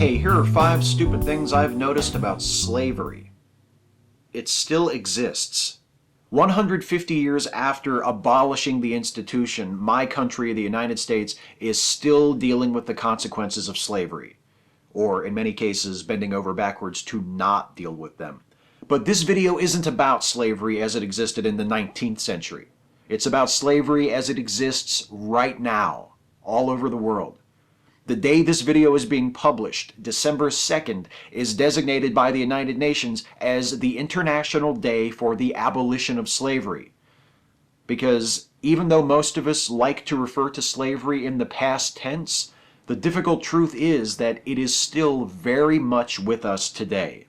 Hey, here are 5 stupid things I've noticed about slavery. It still exists. 150 years after abolishing the institution, my country, the United States, is still dealing with the consequences of slavery, or in many cases, bending over backwards to not deal with them. But this video isn't about slavery as it existed in the 19th century. It's about slavery as it exists right now, all over the world. The day this video is being published, December 2nd, is designated by the United Nations as the International Day for the Abolition of Slavery. Because even though most of us like to refer to slavery in the past tense, the difficult truth is that it is still very much with us today.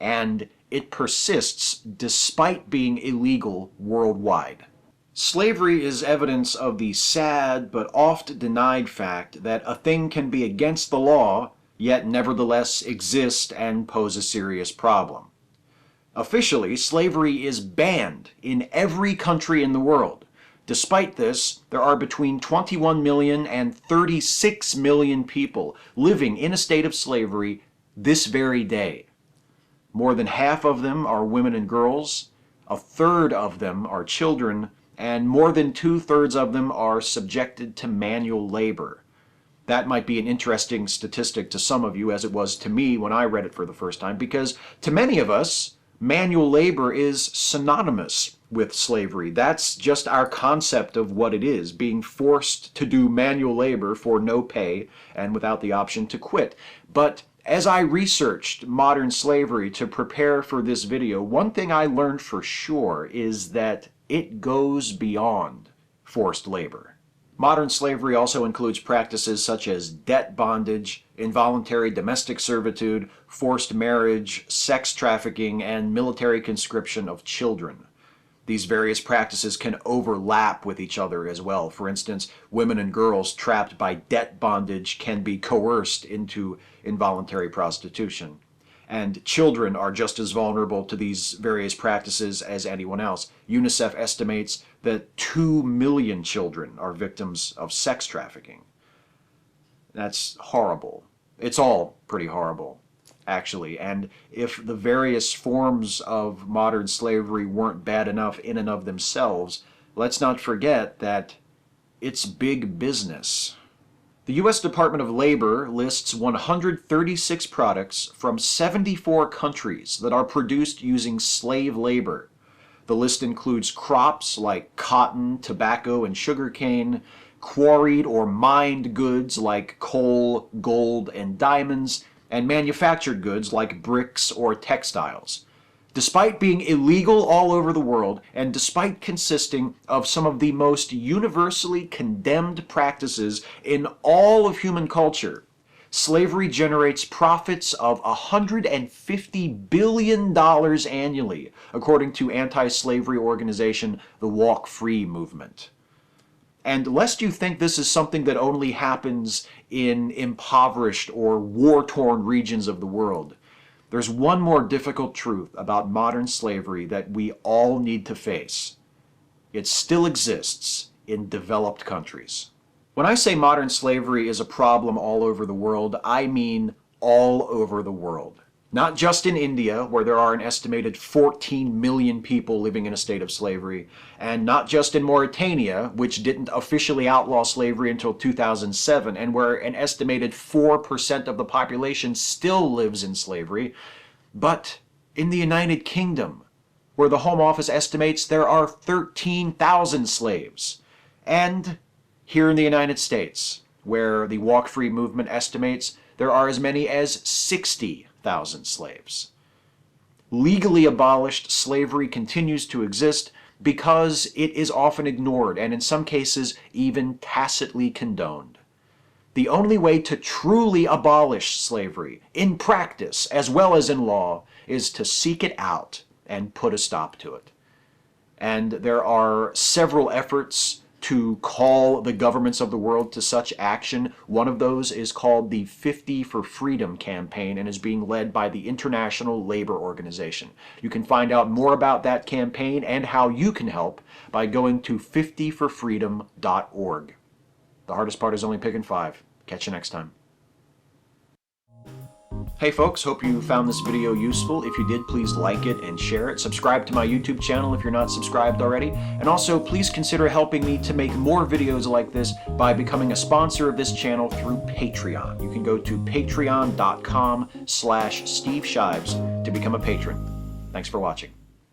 And it persists despite being illegal worldwide. Slavery is evidence of the sad but oft denied fact that a thing can be against the law, yet nevertheless exist and pose a serious problem. Officially, slavery is banned in every country in the world. Despite this, there are between 21 million and 36 million people living in a state of slavery this very day. More than half of them are women and girls, a third of them are children, and more than 2/3 of them are subjected to manual labor. That might be an interesting statistic to some of you, as it was to me when I read it for the first time, because to many of us, manual labor is synonymous with slavery. That's just our concept of what it is, being forced to do manual labor for no pay and without the option to quit. But as I researched modern slavery to prepare for this video, one thing I learned for sure is that it goes beyond forced labor. Modern slavery also includes practices such as debt bondage, involuntary domestic servitude, forced marriage, sex trafficking, and military conscription of children. These various practices can overlap with each other as well. For instance, women and girls trapped by debt bondage can be coerced into involuntary prostitution. And children are just as vulnerable to these various practices as anyone else. UNICEF estimates that 2 million children are victims of sex trafficking. That's horrible. It's all pretty horrible, actually. And if the various forms of modern slavery weren't bad enough in and of themselves, let's not forget that it's big business. The U.S. Department of Labor lists 136 products from 74 countries that are produced using slave labor. The list includes crops like cotton, tobacco, and sugarcane, quarried or mined goods like coal, gold, and diamonds, and manufactured goods like bricks or textiles. Despite being illegal all over the world, and despite consisting of some of the most universally condemned practices in all of human culture, slavery generates profits of $150 billion annually, according to anti-slavery organization the Walk Free Movement. And lest you think this is something that only happens in impoverished or war-torn regions of the world, there's one more difficult truth about modern slavery that we all need to face. It still exists in developed countries. When I say modern slavery is a problem all over the world, I mean all over the world. Not just in India, where there are an estimated 14 million people living in a state of slavery, and not just in Mauritania, which didn't officially outlaw slavery until 2007, and where an estimated 4% of the population still lives in slavery, but in the United Kingdom, where the Home Office estimates there are 13,000 slaves, and here in the United States, where the Walk Free Movement estimates there are as many as 60,000 slaves. Legally abolished slavery continues to exist because it is often ignored and in some cases even tacitly condoned. The only way to truly abolish slavery, in practice as well as in law, is to seek it out and put a stop to it. And there are several efforts to call the governments of the world to such action. One of those is called the 50 for Freedom campaign and is being led by the International Labor Organization. You can find out more about that campaign and how you can help by going to 50forfreedom.org. The hardest part is only picking 5. Catch you next time. Hey folks, hope you found this video useful. If you did, please like it and share it. Subscribe to my YouTube channel if you're not subscribed already. And also, please consider helping me to make more videos like this by becoming a sponsor of this channel through Patreon. You can go to patreon.com/Steve Shives to become a patron. Thanks for watching.